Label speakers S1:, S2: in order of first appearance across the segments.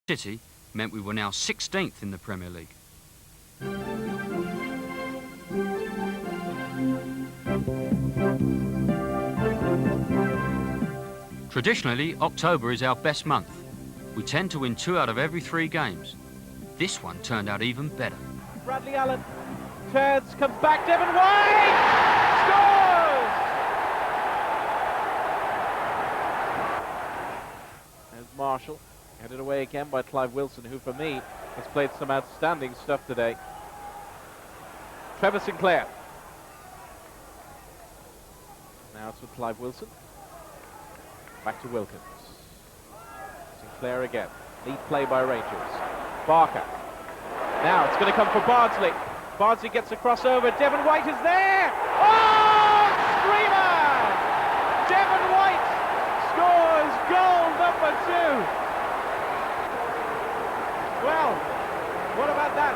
S1: City meant we were now 16th in the Premier League. Traditionally, October is our best month. We tend to win 2 out of every 3 games. This one turned out even better.
S2: Bradley Allen turns, comes back, Devon White scores! There's Marshall, headed away again by Clive Wilson, who for me has played some outstanding stuff today. Trevor Sinclair. Now it's with Clive Wilson. Back to Wilkins. Sinclair again. Neat play by Rangers. Barker. Now it's going to come for Bardsley. Bardsley gets a crossover. Devon White is there. Oh, screamer! Devon White scores goal number 2. Well, what about that?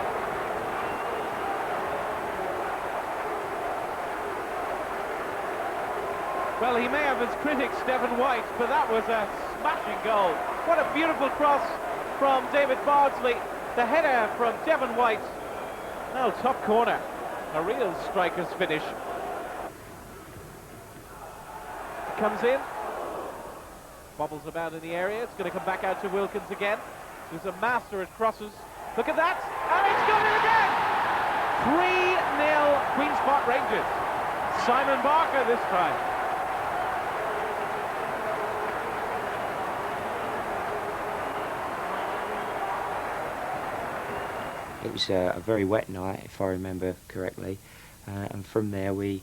S2: Well, he may have his critics, Devon White, but that was a smashing goal. What a beautiful cross from David Bardsley. The header from Devon White. No, top corner. A real striker's finish. Comes in. Bobbles about in the area. It's going to come back out to Wilkins again. Who's a master at crosses. Look at that. And it's gone in again. 3-0 Queen's Park Rangers. Simon Barker this time.
S3: It was a very wet night, if I remember correctly, and from there we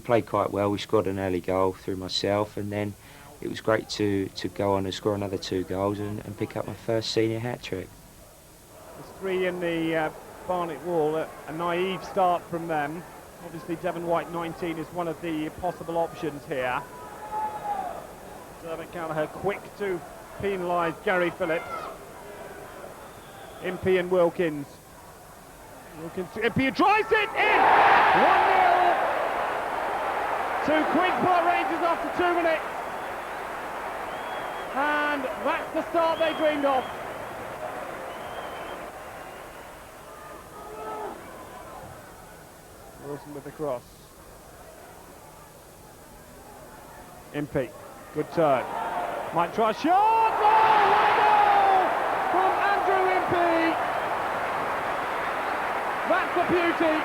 S3: played quite well. We scored an early goal through myself, and then it was great to go on and score another 2 goals and pick up my first senior hat-trick.
S4: There's 3 in the Barnet wall, a naive start from them. Obviously Devon White 19 is one of the possible options here. Dermot Gallagher quick to penalise Gary Phillips. Impey and Wilkins. Impey drives it in! 1-0 to Queen's Park Rangers after 2 minutes. And that's the start they dreamed of. Wilson with the cross. Impey, good turn. Might try a shot! Oh, what a goal from Andrew Impey! That's the beauty.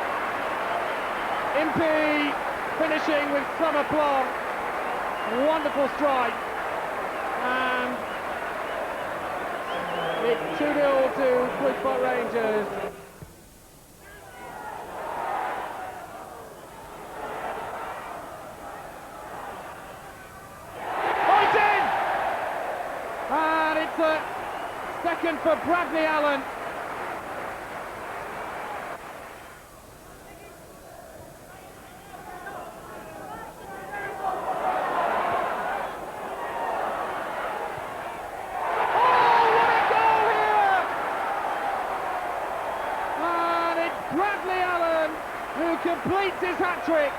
S4: Impey finishing with some aplomb. Wonderful strike. And it's 2-0 to Queen's Park Rangers. Right in! And it's a second for Bradley Allen. Bradley Allen, who completes his hat-trick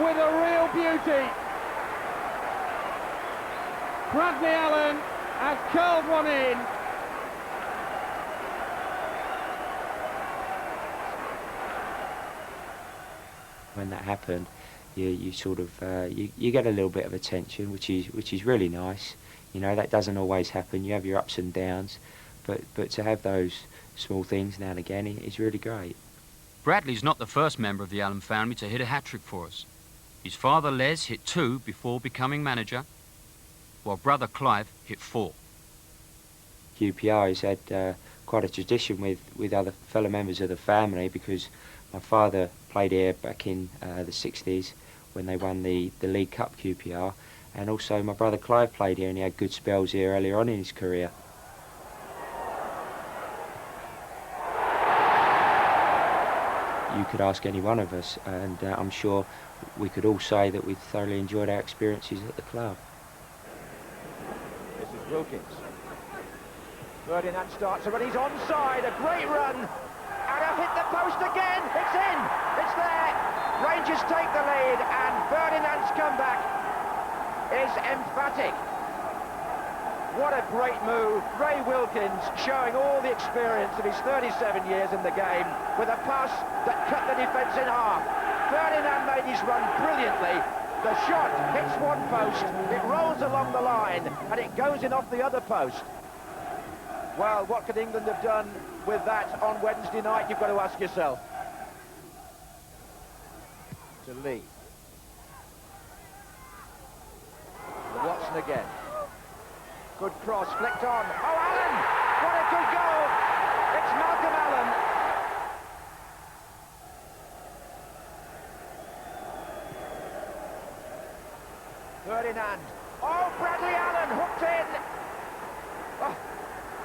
S4: with a real beauty. Bradley Allen has curled one in.
S3: When that happened, you sort of you get a little bit of attention, which is really nice. You know, that doesn't always happen. You have your ups and downs, but to have those small things now and again is really great.
S1: Bradley's not the first member of the Allen family to hit a hat-trick for us. His father Les hit 2 before becoming manager, while brother Clive hit 4.
S3: QPR has had quite a tradition with other fellow members of the family, because my father played here back in the 60s when they won the League Cup QPR, and also my brother Clive played here and he had good spells here earlier on in his career. You could ask any one of us, and I'm sure we could all say that we thoroughly enjoyed our experiences at the club.
S5: This is Wilkins. Ferdinand starts it, but he's onside. A great run. And a hit the post again. It's in. It's there. Rangers take the lead, and Ferdinand's comeback is emphatic. What a great move. Ray Wilkins showing all the experience of his 37 years in the game with a pass that cut the defence in half. Ferdinand made his run brilliantly. The shot hits one post, it rolls along the line, and it goes in off the other post. Well, what could England have done with that on Wednesday night, you've got to ask yourself. To Lee. Watson again. Good cross, flicked on. Oh, Allen! What a good goal! It's Malcolm Allen. Ferdinand. Oh, Bradley Allen hooked in. Oh,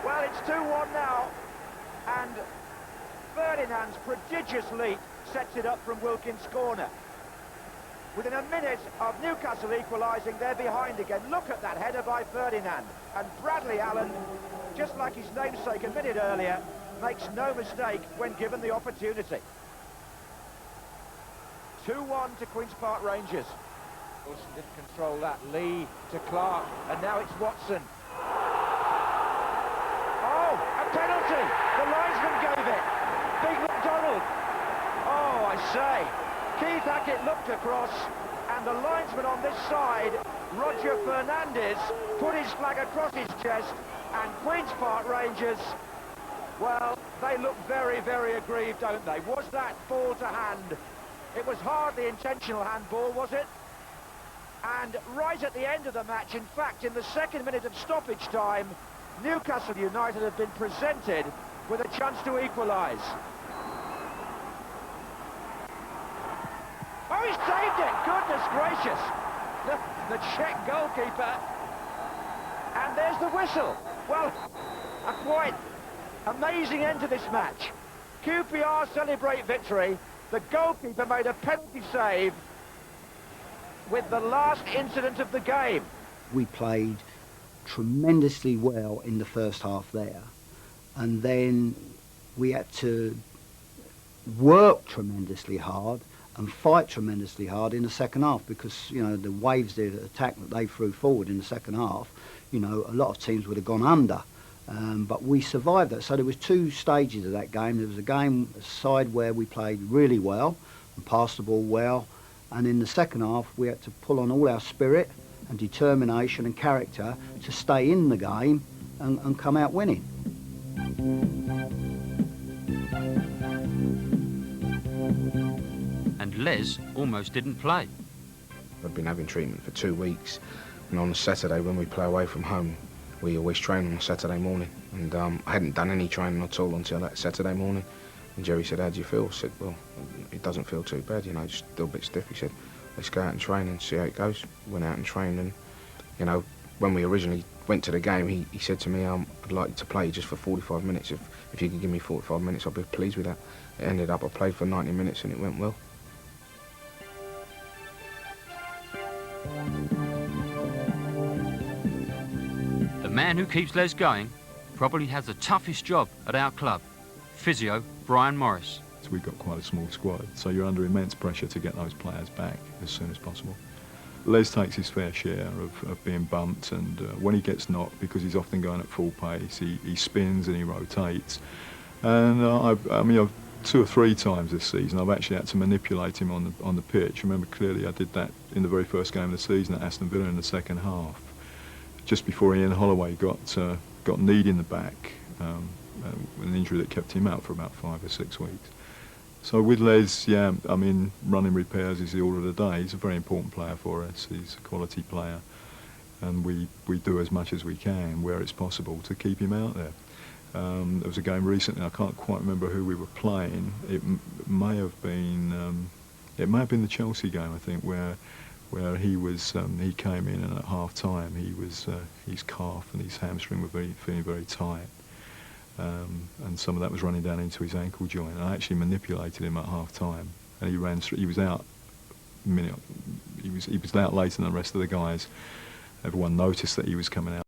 S5: well, it's 2-1 now. And Ferdinand's prodigious leap sets it up from Wilkins' corner. Within a minute of Newcastle equalising, they're behind again. Look at that header by Ferdinand. And Bradley Allen, just like his namesake a minute earlier, makes no mistake when given the opportunity. 2-1 to Queen's Park Rangers. Wilson didn't control that. Lee to Clark, and now it's Watson. Oh, a penalty! The linesman gave it. Big McDonald. Oh, I say. Keith Hackett looked across, and the linesman on this side, Roger Fernandez, put his flag across his chest, and Queen's Park Rangers, well, they look very, very aggrieved, don't they? Was that ball to hand? It was hardly intentional handball, was it? And right at the end of the match, in fact, in the second minute of stoppage time, Newcastle United have been presented with a chance to equalise. Oh, he saved it! Goodness gracious! The Czech goalkeeper. And there's the whistle. Well, a quite amazing end to this match. QPR celebrate victory. The goalkeeper made a penalty save with the last incident of the game.
S6: We played tremendously well in the first half there, and then we had to work tremendously hard and fight tremendously hard in the second half, because, you know, the waves, the attack that they threw forward in the second half, you know, a lot of teams would have gone under. But we survived that. So there was two stages of that game. There was a side where we played really well and passed the ball well, and in the second half we had to pull on all our spirit and determination and character to stay in the game and come out winning.
S1: And Les almost didn't play.
S7: I'd been having treatment for 2 weeks, and on a Saturday when we play away from home, we always train on a Saturday morning, and I hadn't done any training at all until that Saturday morning. And Jerry said, "How do you feel?" I said, "Well, it doesn't feel too bad, you know, just still a bit stiff." He said, "Let's go out and train and see how it goes." Went out and trained, and, you know, when we originally went to the game, he said to me, "I'd like you to play just for 45 minutes. If you could give me 45 minutes, I'll be pleased with that." It ended up, I played for 90 minutes and it went well.
S1: The man who keeps Les going probably has the toughest job at our club, physio Brian Morris.
S8: So we've got quite a small squad, so you're under immense pressure to get those players back as soon as possible. Les takes his fair share of being bumped, and when he gets knocked, because he's often going at full pace, he spins and he rotates. And I've 2 or 3 times this season I've actually had to manipulate him on the pitch. I remember clearly I did that in the very first game of the season at Aston Villa in the second half, just before Ian Holloway got kneed in the back, an injury that kept him out for about 5 or 6 weeks. So with Les, yeah, I mean, running repairs is the order of the day. He's a very important player for us. He's a quality player, and we do as much as we can where it's possible to keep him out there. There was a game recently, I can't quite remember who we were playing. It may have been the Chelsea game, I think, where he came in, and at half time his calf and his hamstring were feeling very tight. And some of that was running down into his ankle joint. I actually manipulated him at half time, and he ran through. He was out he was out later than the rest of the guys. Everyone noticed that he was coming out.